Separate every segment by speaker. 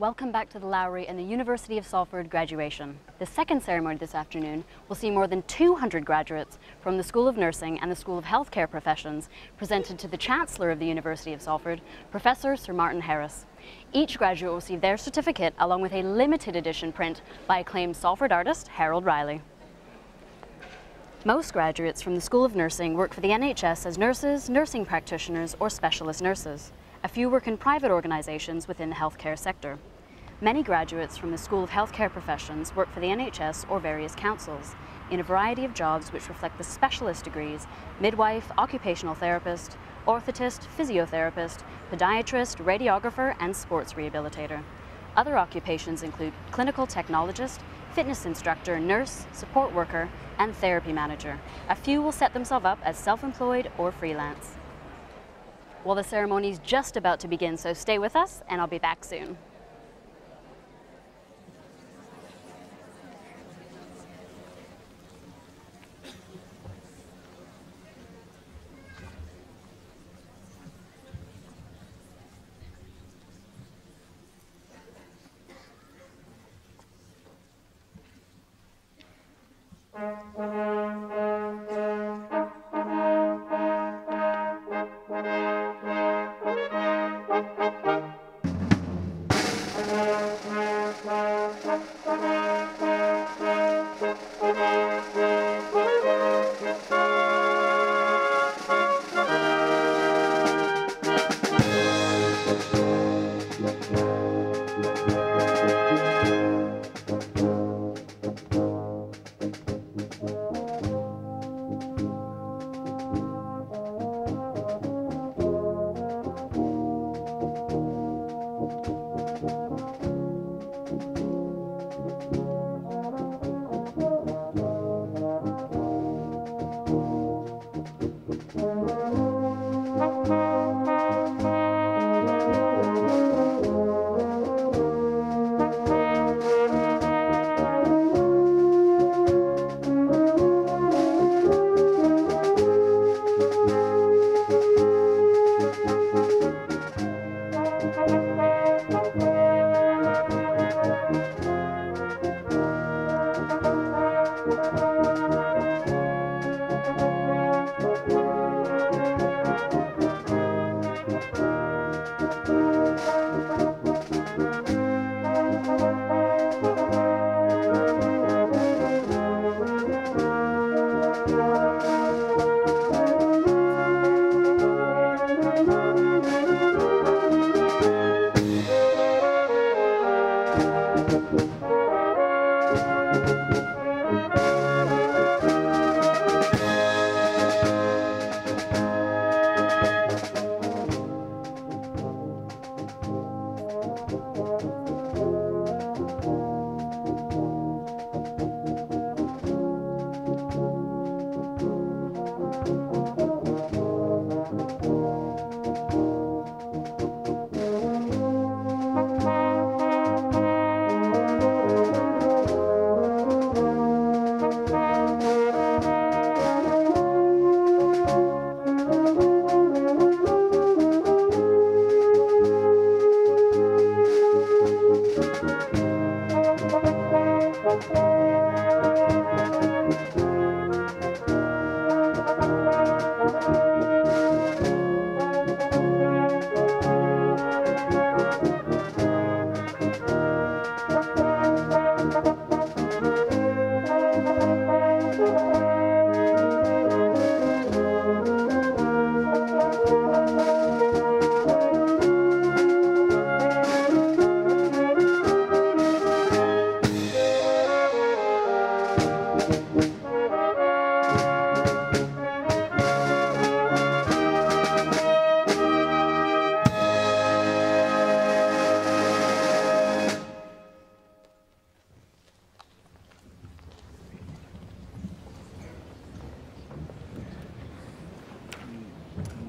Speaker 1: Welcome back to the Lowry and the University of Salford graduation. The second ceremony this afternoon will see more than 200 graduates from the School of Nursing and the School of Healthcare Professions presented to the Chancellor of the University of Salford, Professor Sir Martin Harris. Each graduate will receive their certificate along with a limited edition print by acclaimed Salford artist Harold Riley. Most graduates from the School of Nursing work for the NHS as nurses, nursing practitioners or specialist nurses. A few work in private organisations within the healthcare sector. Many graduates from the School of Healthcare Professions work for the NHS or various councils in a variety of jobs which reflect the specialist degrees midwife, occupational therapist, orthotist, physiotherapist, podiatrist, radiographer and sports rehabilitator. Other occupations include clinical technologist, fitness instructor, nurse, support worker and therapy manager. A few will set themselves up as self-employed or freelance. Well, the ceremony is just about to begin, so stay with us and I'll be back soon.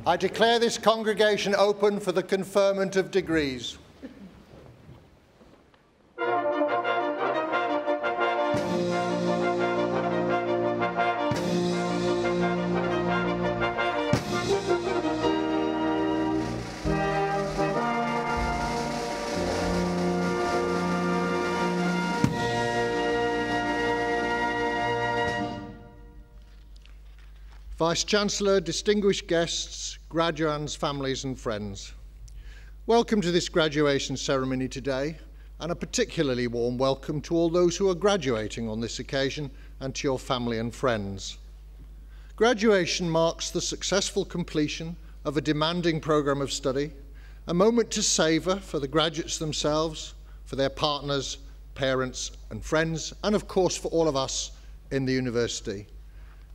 Speaker 2: I declare this congregation open for the conferment of degrees. Vice-Chancellor, distinguished guests, graduands, families and friends. Welcome to this graduation ceremony today, and a particularly warm welcome to all those who are graduating on this occasion and to your family and friends. Graduation marks the successful completion of a demanding programme of study, a moment to savour for the graduates themselves, for their partners, parents and friends, and of course for all of us in the university.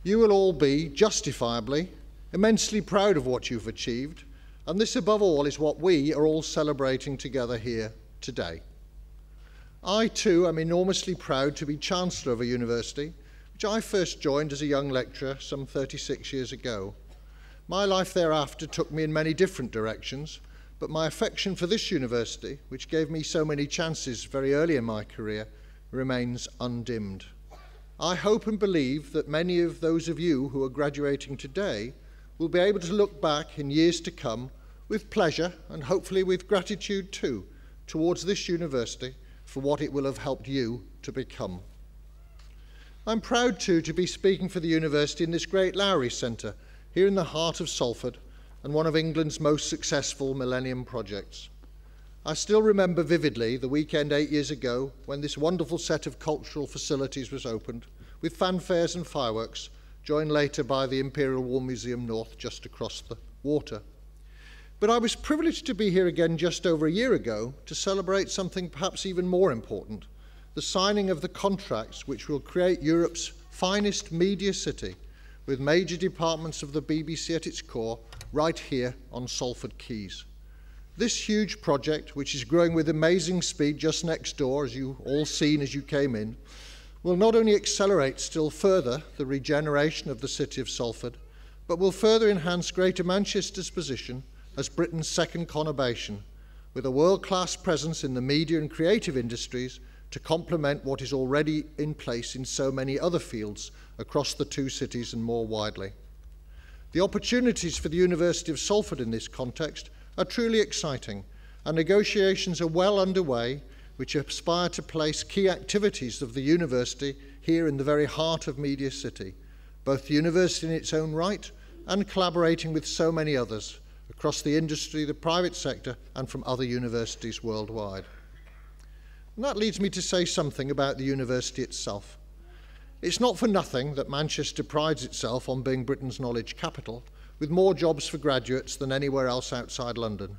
Speaker 2: You will all be, justifiably, immensely proud of what you've achieved, and this above all is what we are all celebrating together here today. I too am enormously proud to be Chancellor of a university which I first joined as a young lecturer some 36 years ago. My life thereafter took me in many different directions, but my affection for this university, which gave me so many chances very early in my career, remains undimmed. I hope and believe that many of those of you who are graduating today will be able to look back in years to come with pleasure and hopefully with gratitude too towards this university for what it will have helped you to become. I'm proud too to be speaking for the university in this great Lowry Centre here in the heart of Salford and one of England's most successful Millennium projects. I still remember vividly the weekend 8 years ago when this wonderful set of cultural facilities was opened, with fanfares and fireworks, joined later by the Imperial War Museum North just across the water. But I was privileged to be here again just over a year ago to celebrate something perhaps even more important, the signing of the contracts which will create Europe's finest media city, with major departments of the BBC at its core, right here on Salford Quays. This huge project, which is growing with amazing speed just next door, as you all seen as you came in, will not only accelerate still further the regeneration of the city of Salford, but will further enhance Greater Manchester's position as Britain's second conurbation, with a world-class presence in the media and creative industries to complement what is already in place in so many other fields across the two cities and more widely. The opportunities for the University of Salford in this context are truly exciting, and negotiations are well underway which aspire to place key activities of the university here in the very heart of Media City, both the university in its own right and collaborating with so many others across the industry, the private sector, and from other universities worldwide. And that leads me to say something about the university itself. It's not for nothing that Manchester prides itself on being Britain's knowledge capital, with more jobs for graduates than anywhere else outside London.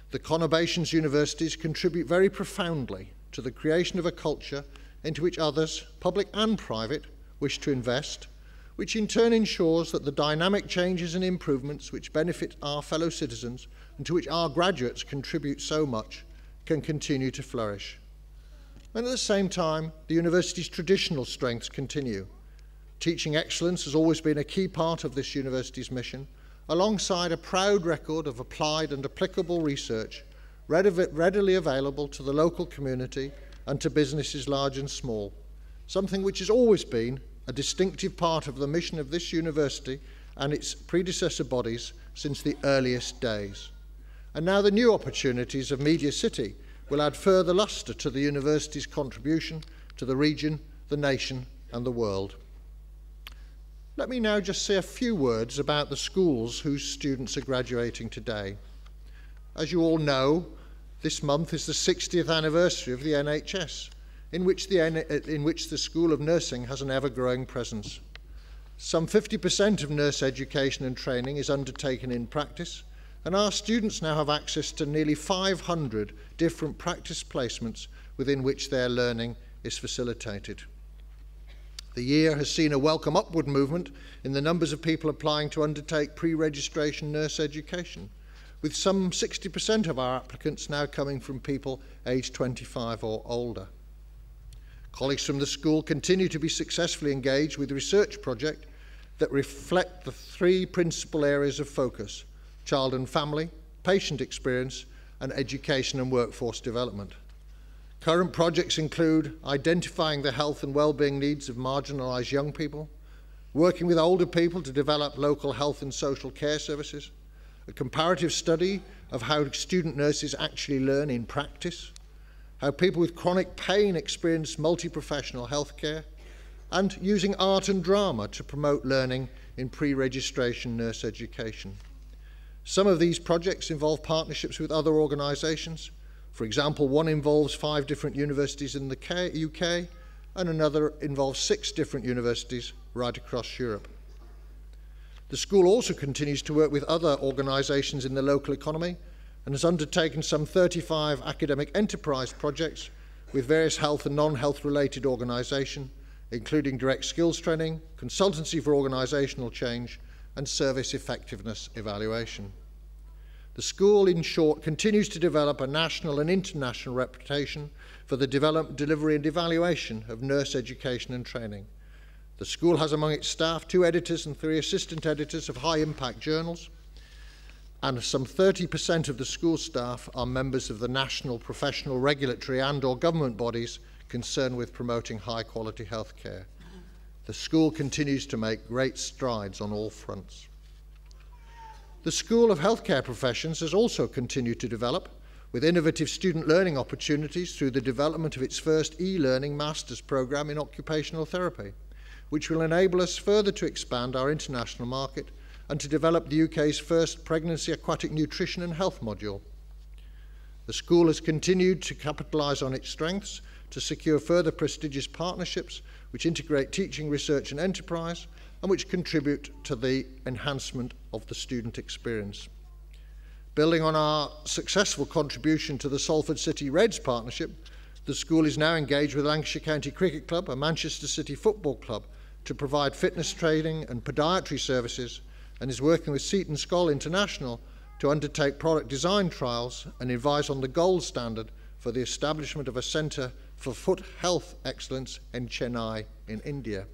Speaker 2: The conurbation's universities contribute very profoundly to the creation of a culture into which others, public and private, wish to invest, which in turn ensures that the dynamic changes and improvements which benefit our fellow citizens and to which our graduates contribute so much can continue to flourish. And at the same time, the university's traditional strengths continue. Teaching excellence has always been a key part of this university's mission, alongside a proud record of applied and applicable research readily available to the local community and to businesses large and small, something which has always been a distinctive part of the mission of this university and its predecessor bodies since the earliest days. And now the new opportunities of Media City will add further lustre to the university's contribution to the region, the nation and the world. Let me now just say a few words about the schools whose students are graduating today. As you all know, this month is the 60th anniversary of the NHS, in which the School of Nursing has an ever-growing presence. Some 50% of nurse education and training is undertaken in practice, and our students now have access to nearly 500 different practice placements within which their learning is facilitated. The year has seen a welcome upward movement in the numbers of people applying to undertake pre-registration nurse education, with some 60% of our applicants now coming from people aged 25 or older. Colleagues from the school continue to be successfully engaged with research projects that reflect the three principal areas of focus: child and family, patient experience, and education and workforce development. Current projects include identifying the health and well-being needs of marginalised young people, working with older people to develop local health and social care services, a comparative study of how student nurses actually learn in practice, how people with chronic pain experience multi-professional healthcare, and using art and drama to promote learning in pre-registration nurse education. Some of these projects involve partnerships with other organisations. For example, one involves 5 different universities in the UK, and another involves 6 different universities right across Europe. The school also continues to work with other organisations in the local economy and has undertaken some 35 academic enterprise projects with various health and non-health related organisations, including direct skills training, consultancy for organisational change, and service effectiveness evaluation. The school, in short, continues to develop a national and international reputation for the development, delivery and evaluation of nurse education and training. The school has among its staff 2 editors and 3 assistant editors of high-impact journals, and some 30% of the school staff are members of the national, professional, regulatory and/or government bodies concerned with promoting high-quality healthcare. The school continues to make great strides on all fronts. The School of Healthcare Professions has also continued to develop, with innovative student learning opportunities through the development of its first e-learning master's programme in occupational therapy, which will enable us further to expand our international market and to develop the UK's first pregnancy aquatic nutrition and health module. The school has continued to capitalise on its strengths to secure further prestigious partnerships which integrate teaching, research and enterprise, and which contribute to the enhancement of the student experience. Building on our successful contribution to the Salford City Reds partnership, the school is now engaged with Lancashire County Cricket Club and Manchester City Football Club to provide fitness training and podiatry services, and is working with Seton Scholl International to undertake product design trials and advise on the gold standard for the establishment of a centre for foot health excellence in Chennai in India.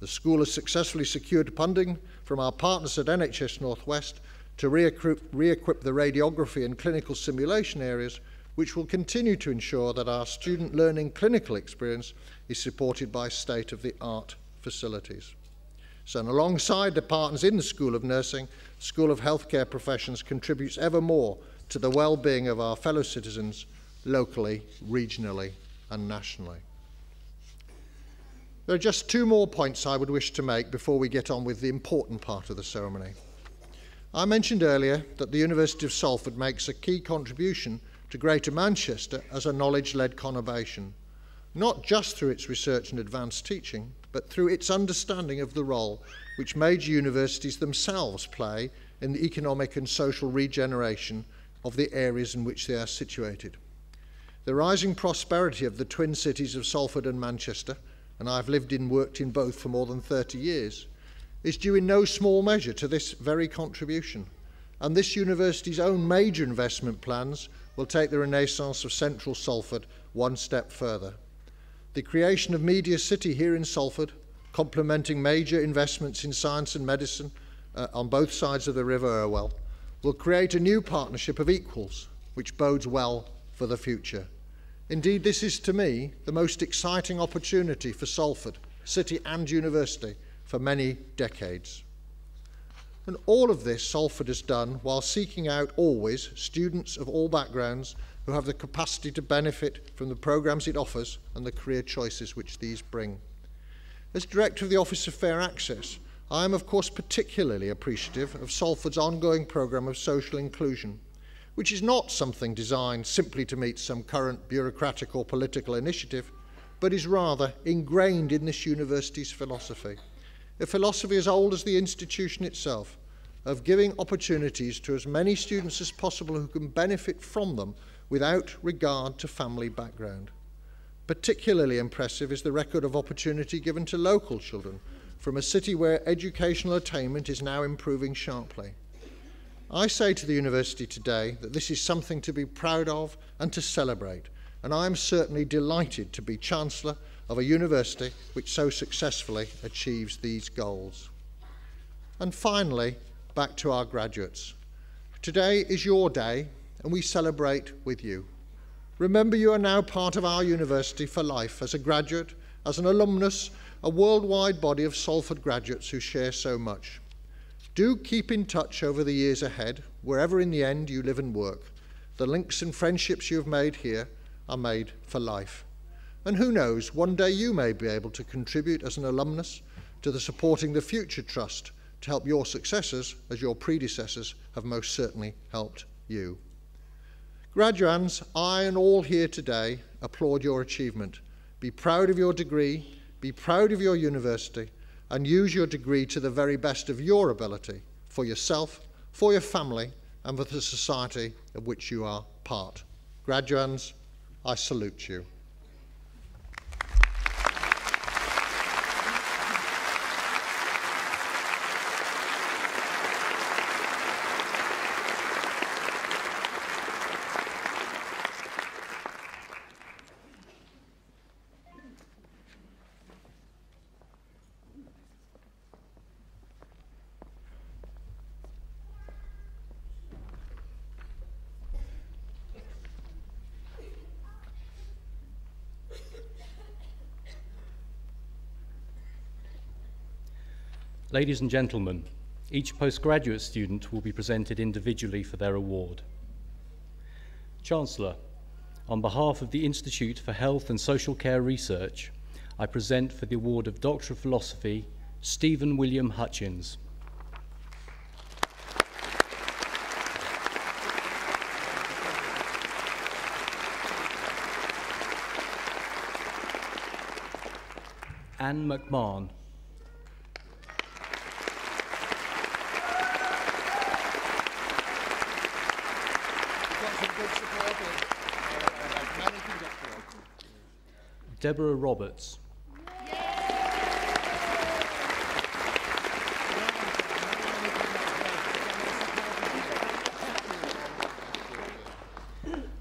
Speaker 2: The school has successfully secured funding from our partners at NHS North West to re-equip the radiography and clinical simulation areas, which will continue to ensure that our student learning clinical experience is supported by state-of-the-art facilities. So, and alongside the partners in the School of Nursing, the School of Healthcare Professions contributes ever more to the well-being of our fellow citizens locally, regionally and nationally. There are just 2 more points I would wish to make before we get on with the important part of the ceremony. I mentioned earlier that the University of Salford makes a key contribution to Greater Manchester as a knowledge-led conurbation, not just through its research and advanced teaching, but through its understanding of the role which major universities themselves play in the economic and social regeneration of the areas in which they are situated. The rising prosperity of the twin cities of Salford and Manchester, and I've lived and worked in both for more than 30 years, is due in no small measure to this very contribution, and this university's own major investment plans will take the renaissance of central Salford one step further. The creation of Media City here in Salford, complementing major investments in science and medicine on both sides of the River Irwell, will create a new partnership of equals, which bodes well for the future. Indeed, this is, to me, the most exciting opportunity for Salford, city and university, for many decades. And all of this Salford has done while seeking out always students of all backgrounds who have the capacity to benefit from the programmes it offers and the career choices which these bring. As Director of the Office of Fair Access, I am of course particularly appreciative of Salford's ongoing programme of social inclusion, which is not something designed simply to meet some current bureaucratic or political initiative, but is rather ingrained in this university's philosophy. A philosophy as old as the institution itself, of giving opportunities to as many students as possible who can benefit from them without regard to family background. Particularly impressive is the record of opportunity given to local children from a city where educational attainment is now improving sharply. I say to the university today that this is something to be proud of and to celebrate, and I am certainly delighted to be Chancellor of a university which so successfully achieves these goals. And finally, back to our graduates. Today is your day, and we celebrate with you. Remember, you are now part of our university for life as a graduate, as an alumnus, a worldwide body of Salford graduates who share so much. Do keep in touch over the years ahead, wherever in the end you live and work. The links and friendships you have made here are made for life. And who knows, one day you may be able to contribute as an alumnus to the Supporting the Future Trust to help your successors as your predecessors have most certainly helped you. Graduands, I and all here today applaud your achievement. Be proud of your degree, be proud of your university, and use your degree to the very best of your ability for yourself, for your family, and for the society of which you are part. Graduands, I salute you.
Speaker 3: Ladies and gentlemen, each postgraduate student will be presented individually for their award. Chancellor, on behalf of the Institute for Health and Social Care Research, I present for the award of Doctor of Philosophy, Stephen William Hutchins. Anne McMahon. Deborah Roberts.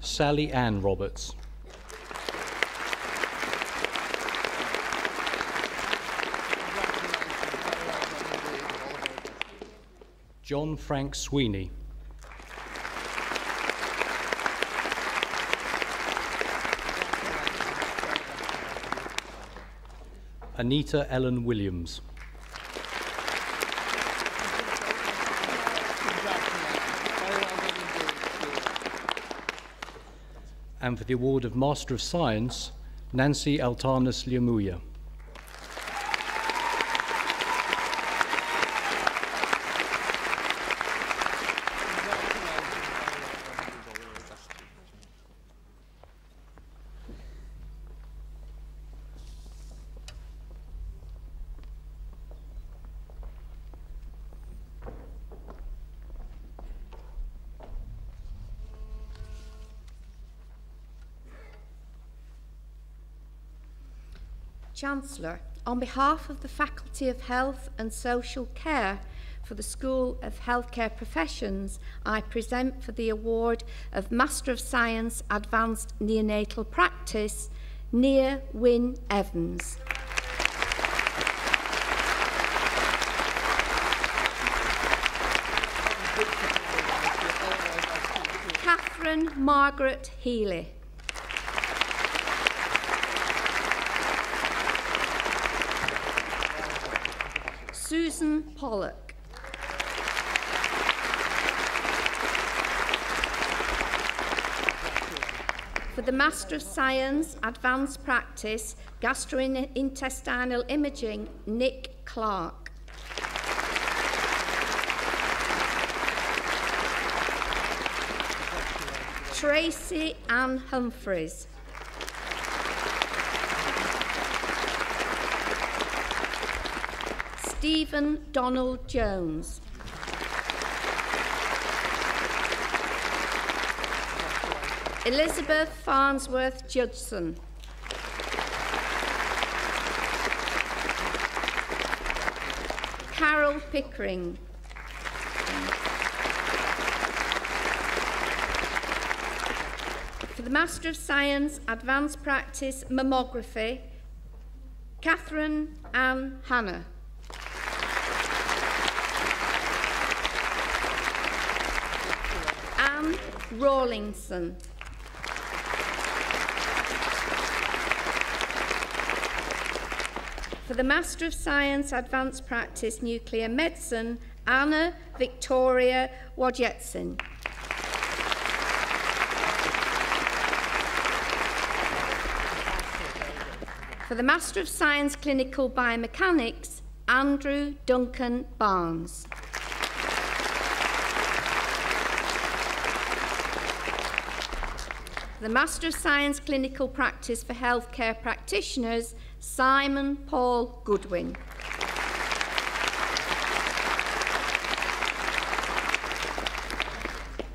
Speaker 3: Sally Ann Roberts. John Frank Sweeney. Anita Ellen Williams. And for the award of Master of Science, Nancy Altanas Liamuya.
Speaker 4: Chancellor, on behalf of the Faculty of Health and Social Care for the School of Healthcare Professions, I present for the award of Master of Science Advanced Neonatal Practice, Nia Wynne Evans. Catherine Margaret Healy. Susan Pollock. For the Master of Science, Advanced Practice, Gastrointestinal Imaging, Nick Clark. Tracy Ann Humphreys. Stephen Donald Jones. Elizabeth Farnsworth Judson. Carol Pickering. For the Master of Science, Advanced Practice, Mammography, Catherine Ann Hannah. Anne Rawlingson. For the Master of Science, Advanced Practice, Nuclear Medicine, Anna Victoria Wojcicki. For the Master of Science, Clinical Biomechanics, Andrew Duncan Barnes. The Master of Science Clinical Practice for Healthcare Practitioners, Simon Paul Goodwin.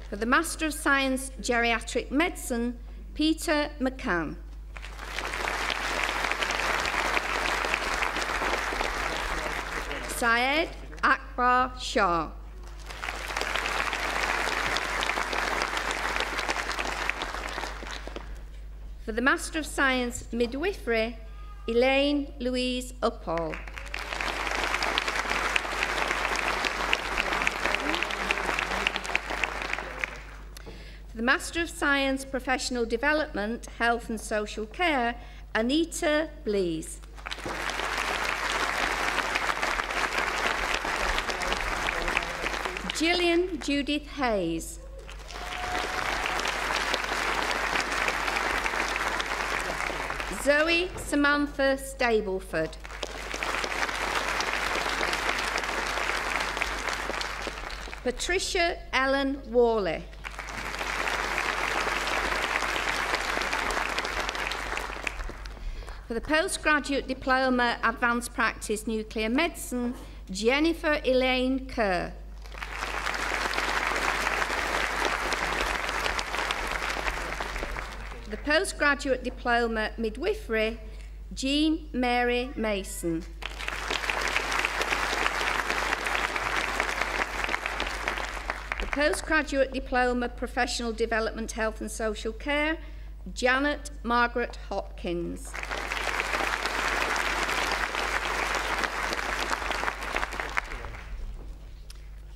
Speaker 4: For the Master of Science Geriatric Medicine, Peter McCann. Syed Akbar Shah. For the Master of Science Midwifery, Elaine Louise Uppal. For the Master of Science Professional Development, Health and Social Care, Anita Blees. Gillian Judith Hayes. Zoe Samantha Stableford. Patricia Ellen Worley. For the Postgraduate Diploma Advanced Practice Nuclear Medicine, Jennifer Elaine Kerr. The Postgraduate Diploma Midwifery, Jean Mary Mason. The Postgraduate Diploma Professional Development Health and Social Care, Janet Margaret Hopkins.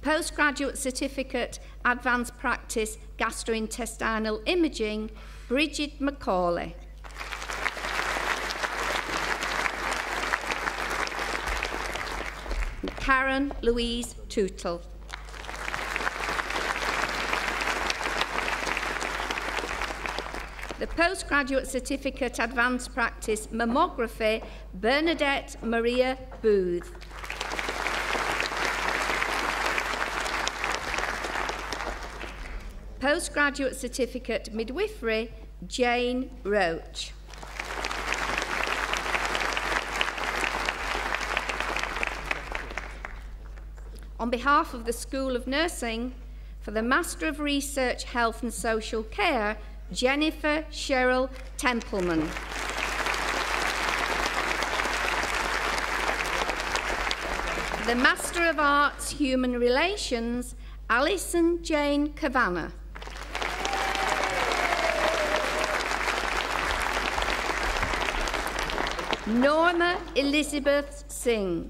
Speaker 4: Postgraduate Certificate Advanced Practice Gastrointestinal Imaging, Bridget Macaulay. Karen Louise Tootle. The Postgraduate Certificate Advanced Practice Mammography, Bernadette Maria Booth. Postgraduate Certificate Midwifery, Jane Roach. On behalf of the School of Nursing, for the Master of Research, Health and Social Care, Jennifer Cheryl Templeman. The Master of Arts, Human Relations, Alison Jane Kavanagh. Norma Elizabeth Singh.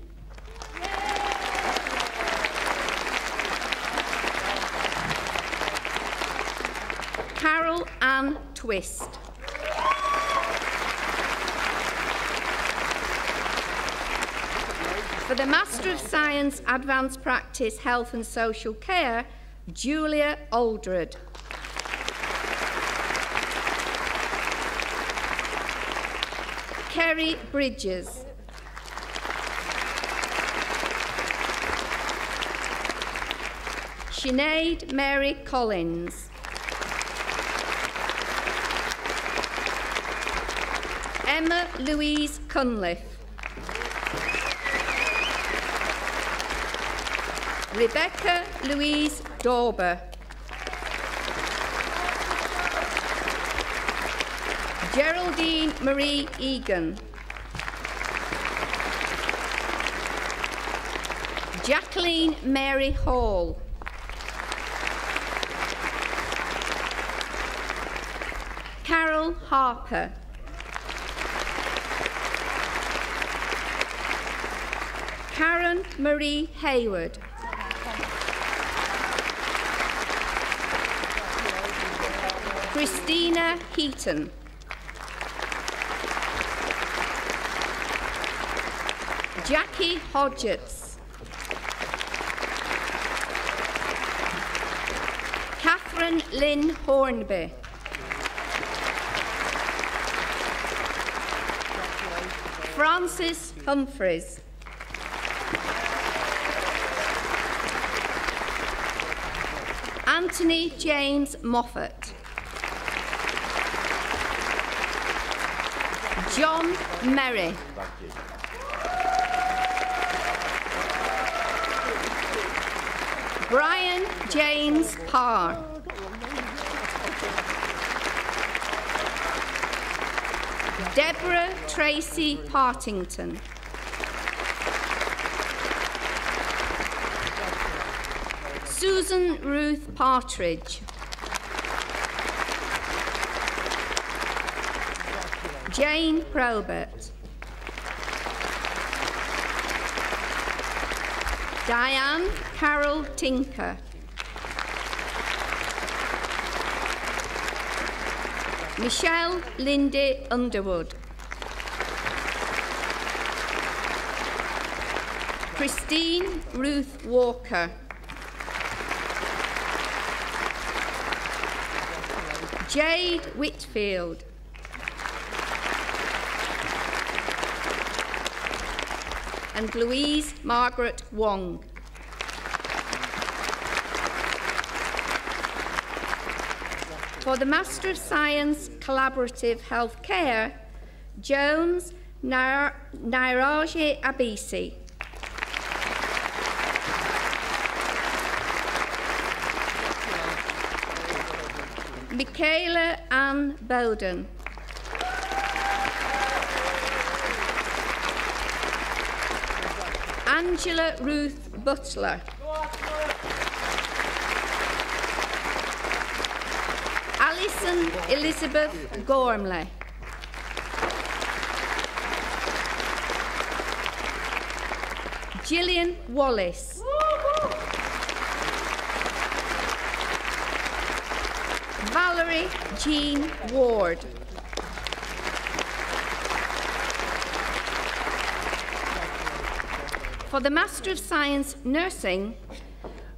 Speaker 4: Carol Ann Twist. For the Master of Science Advanced Practice Health and Social Care, Julia Aldred. Kerry Bridges. Sinead Mary Collins. Emma Louise Cunliffe. Rebecca Louise Dauber. Geraldine Marie Egan. Jacqueline Mary Hall. Carol Harper. Karen Marie Hayward. Christina Heaton. Jackie Hodgetts. Catherine Lynn Hornby. Frances Humphreys. Anthony James Moffat. John Merry. Brian James Parr. Deborah Tracy Partington. Susan Ruth Partridge. Jane Probert. Diane Carol Tinker. Michelle Lindy Underwood. Christine Ruth Walker. Jade Whitfield. And Louise Margaret Wong. For the Master of Science Collaborative Healthcare, Jones Nairaje Abisi. Michaela Ann Bowden. Angela Ruth Butler. Alison Elizabeth Gormley. Gillian Wallace. Valerie Jean Ward. For the Master of Science Nursing,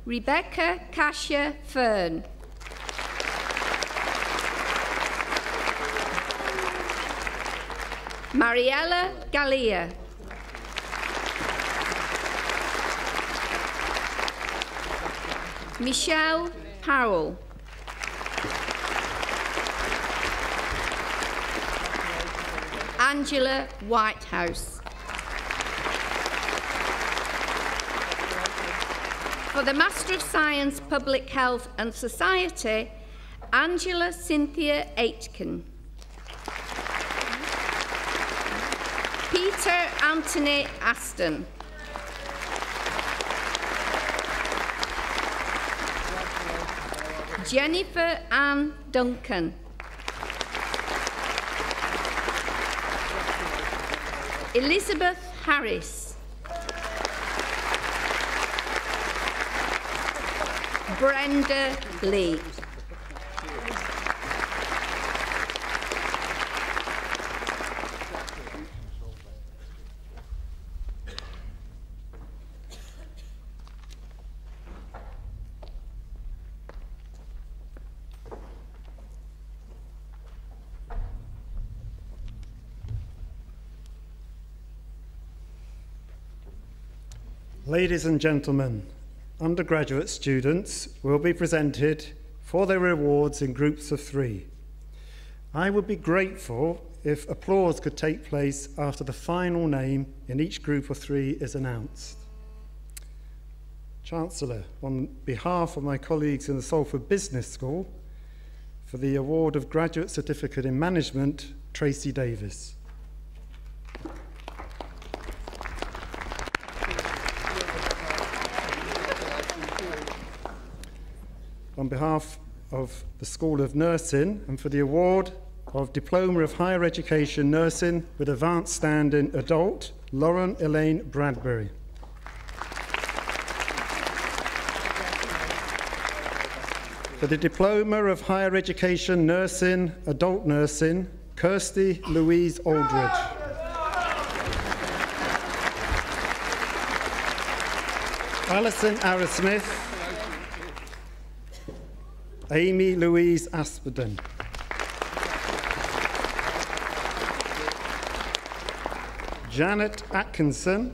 Speaker 4: Rebecca Kasia Fern. Mariella Gallia. Michelle Powell. Angela Whitehouse. For the Master of Science, Public Health and Society, Angela Cynthia Aitken. Peter Anthony Aston. Jennifer Ann Duncan. Elizabeth Harris. Brenda Lee.
Speaker 5: Ladies and gentlemen, undergraduate students will be presented for their awards in groups of 3. I would be grateful if applause could take place after the final name in each group of 3 is announced. Chancellor, on behalf of my colleagues in the Salford Business School, for the award of Graduate Certificate in Management, Tracy Davis. On behalf of the School of Nursing and for the award of Diploma of Higher Education Nursing with Advanced Standing Adult, Lauren Elaine Bradbury. For the Diploma of Higher Education Nursing, Adult Nursing, Kirsty Louise Aldridge. Alison Arrowsmith. Amy Louise Asperdon. Janet Atkinson.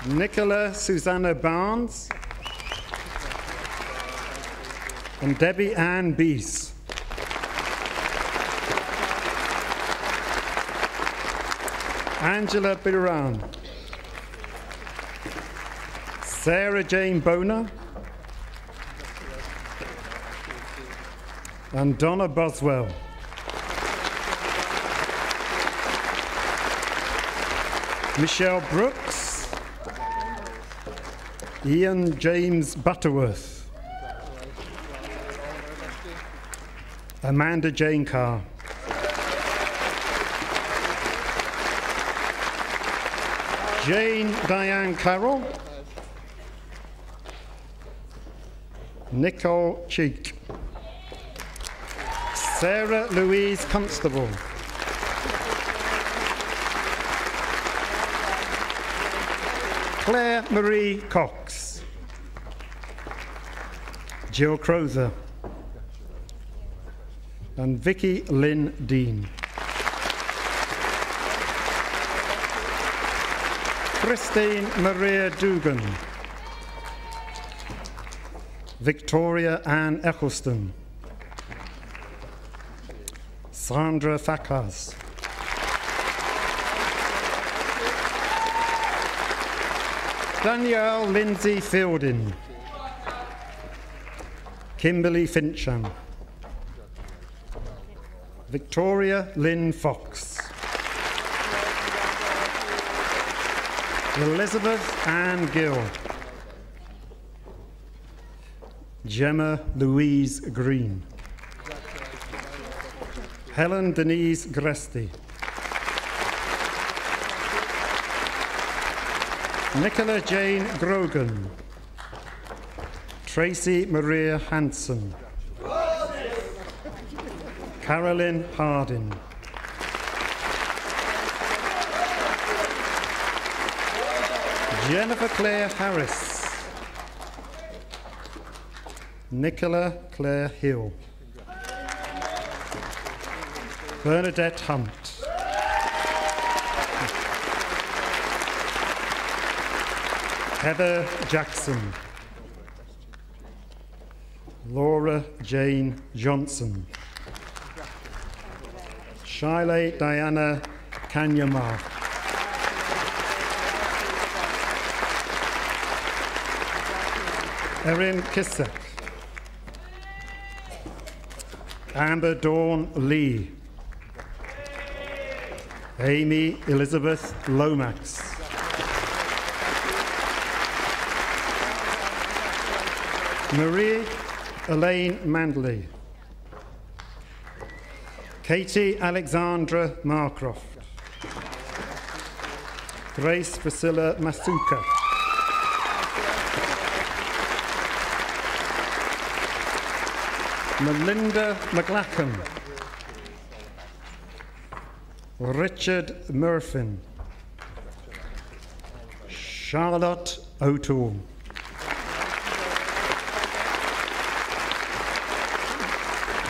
Speaker 5: Nicola Susanna Barnes, and Debbie Ann Beese. Angela Biran, Sarah Jane Boner, and Donna Boswell. Michelle Brooks, Ian James Butterworth, Amanda Jane Carr, Jane Diane Carroll, Nicole Cheek, Sarah Louise Constable, Claire Marie Cox, Jill Crozer, and Vicky Lynn Dean. Christine Maria Dugan, Victoria Ann Eccleston, Sandra Fakas, Danielle Lindsay Fielding, Kimberly Fincham, Victoria Lynn Fox, Elizabeth Ann Gill, Gemma Louise Green, Helen Denise Gresti, Nicola Jane Grogan, Tracy Maria Hanson, Carolyn Hardin, Jennifer Claire Harris, Nicola Claire Hill, Bernadette Hunt, Heather Jackson, Laura Jane Johnson, Shiley Diana Kanyama, Erin Kissack, Amber Dawn Lee, Amy Elizabeth Lomax, Marie Elaine Mandley, Katie Alexandra Marcroft, Grace Priscilla Masuka, Melinda McLachlan, Richard Murfin, Charlotte O'Toole,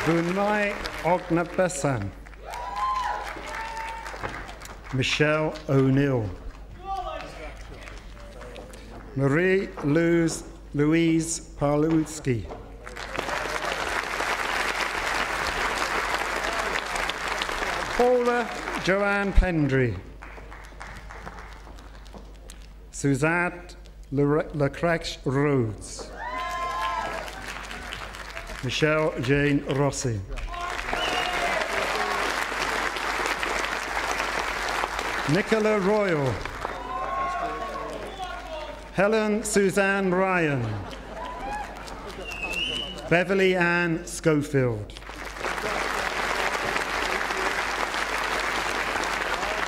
Speaker 5: Bunai Ognabesan, Michelle O'Neill, Marie Louise Parlowski, Paula Joanne Pendry, Suzette Lecrax Rhodes, Michelle Jane Rossi, Nicola Royal, Helen Suzanne Ryan, Beverly Ann Schofield,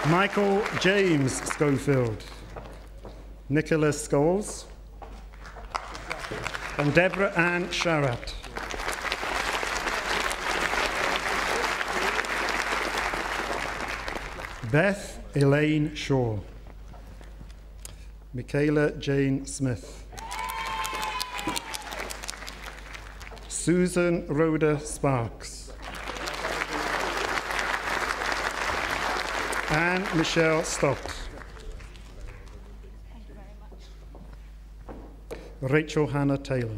Speaker 5: Michael James Schofield, Nicholas Scholes, and Deborah Ann Sharratt. Beth Elaine Shaw, Michaela Jane Smith, Susan Rhoda Sparks, Anne Michelle Stott, Rachel Hannah Taylor.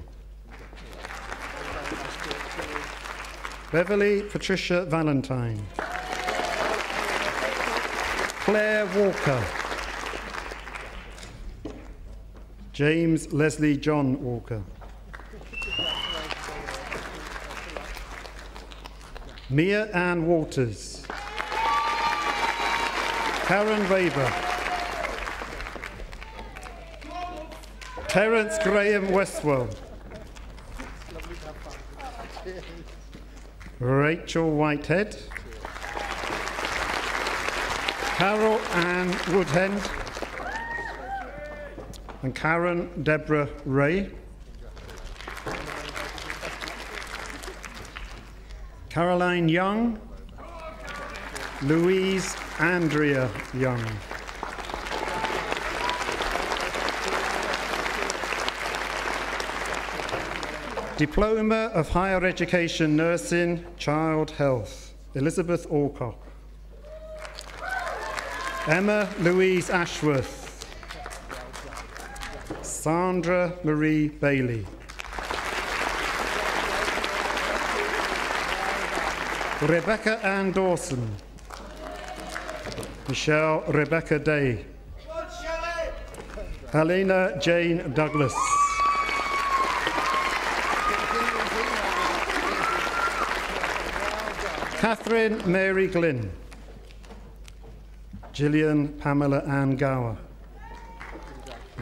Speaker 5: Beverly Patricia Valentine. Claire Walker. James Leslie John Walker. Mia Ann Walters. Karen Weber. Terence Graham Westwell. Rachel Whitehead. Carol Ann Woodhend. And Karen Deborah Ray. Caroline Young. Louise Andrea Young. Diploma of Higher Education Nursing, Child Health, Elizabeth Alcock. Emma Louise Ashworth. Sandra Marie Bailey. Rebecca Ann Dawson. Michelle Rebecca Day. Helena Jane Douglas. Catherine Mary Glynn. Gillian Pamela Ann Gower.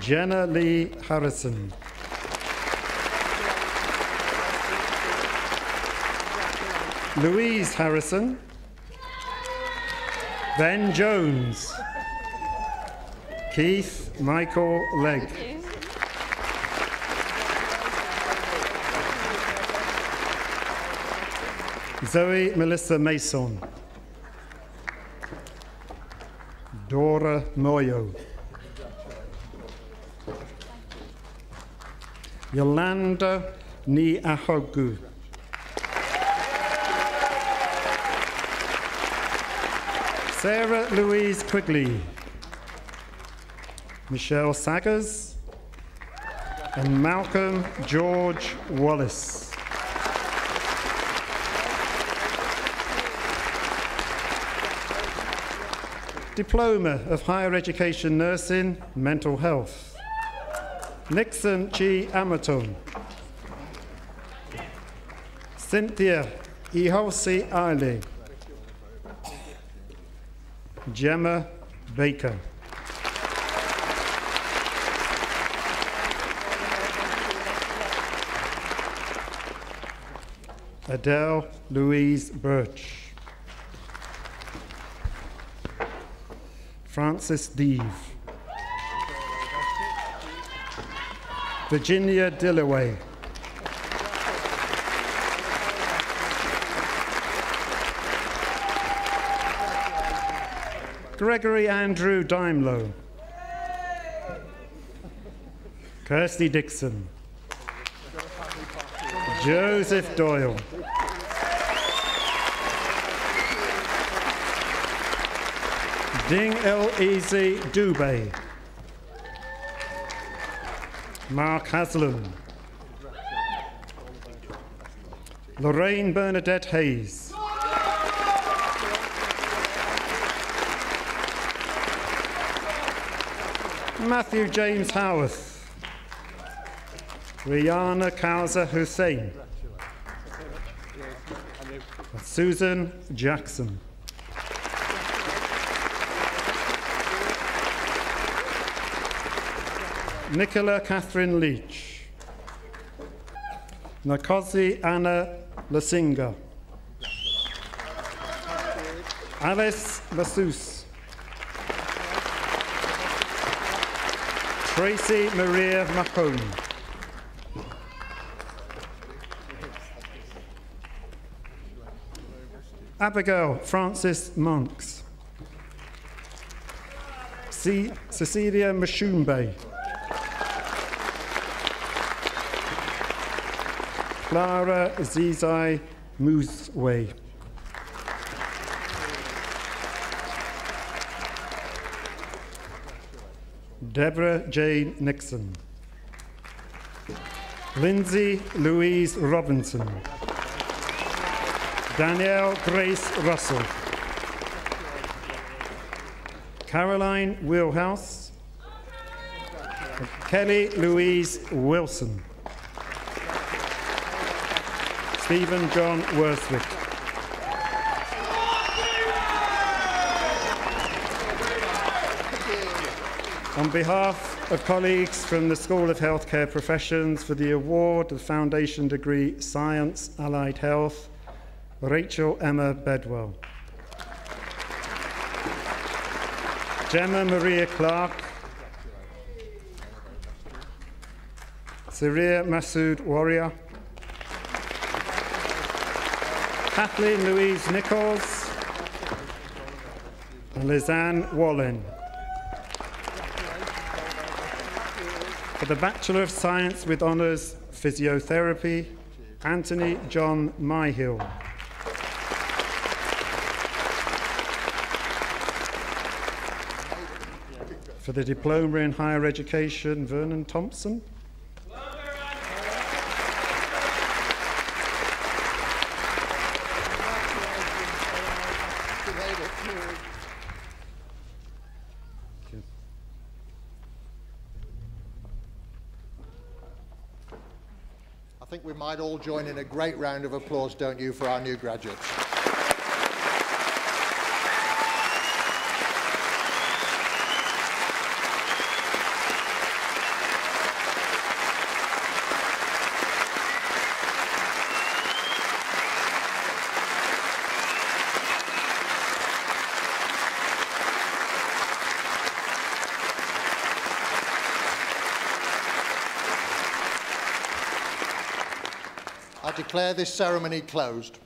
Speaker 5: Jenna Lee Harrison. Louise Harrison. Ben Jones. Keith Michael Legg. Zoe Melissa Mason. Dora Moyo. Yolanda Ni Ahogu. Sarah Louise Quigley. Michelle Saggers. And Malcolm George Wallace. Diploma of Higher Education Nursing, Mental Health. Nixon Chi Amaton. Cynthia Ihosi Ali. Gemma Baker. Adele Louise Birch. Francis Deave. Virginia Dillaway. Gregory Andrew Daimlow. Kirsty Dixon. Joseph Doyle. Ding El Easy Dubé. Mark Haslam. Lorraine Bernadette Hayes. Matthew James Howarth. Rihanna Kauza Hussein. Susan Jackson. Nicola Catherine Leach. Nkosi Anna Lasinga. Alice Massus. Tracy Maria Macomb. Abigail Francis Monks. Cecilia Mashumbe. Clara Zizai Mooseway. Deborah Jane Nixon. Lindsay Louise Robinson. Danielle Grace Russell. Caroline Wheelhouse. Kelly Louise Wilson. Stephen John Worswick. On behalf of colleagues from the School of Healthcare Professions for the award of Foundation Degree Science Allied Health, Rachel Emma Bedwell. Gemma Maria Clark. Saria Masood Warrior. Kathleen Louise Nichols. And Lizanne Wallen. For the Bachelor of Science with Honours Physiotherapy, Anthony John Myhill. For the Diploma in Higher Education, Vernon Thompson.
Speaker 2: I think we might all join in a great round of applause, don't you, for our new graduates. I declare this ceremony closed.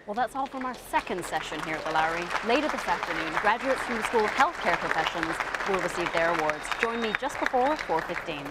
Speaker 1: Well, that's all from our second session here at the Lowry. Later this afternoon, graduates from the School of Healthcare Professions will receive their awards. Join me just before 4:15.